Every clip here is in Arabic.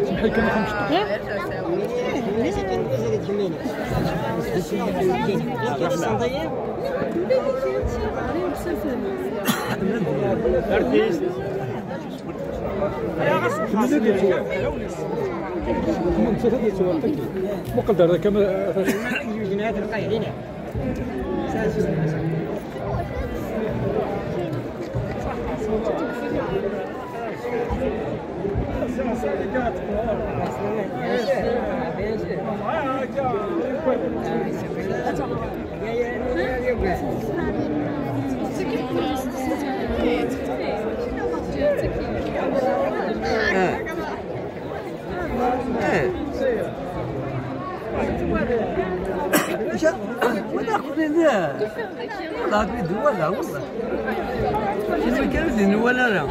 سمحي كم خمس مقدر كما جنيهات القايلين ولا خذنا لا بيد ولا والله شنو كان ولا لا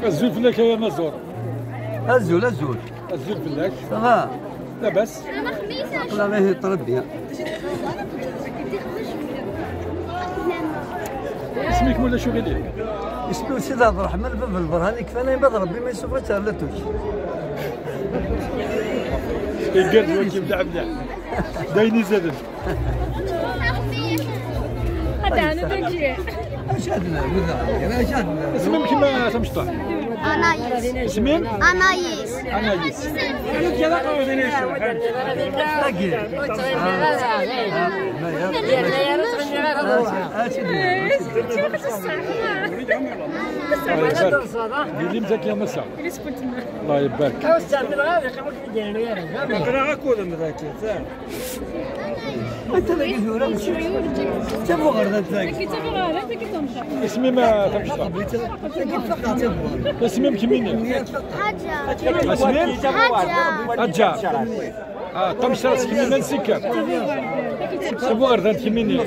الزول فلاك يا مزور الزول الزول فلاك صافا لاباس الله ما هي تربيه اسمك ولا شو غير اسمه سيدي عبد الرحمن بن البرهاني كفانا يبغى ربي ما يسوفش على توش يقدر كيف لعب دايني زادن هذا انا بنجي اشهدنا وذا اشهدنا اسمك كيما تمشطح أنايس اسمين أنايس انايس اللي مزاك يا مسا الله يبارك انت اللي جزوره تبغى غردتك اسمي ما تمشطح اسمي كمين حاجة اسمين حاجة حجار تمشي راسك كمين نسيك تبغى غردت كمين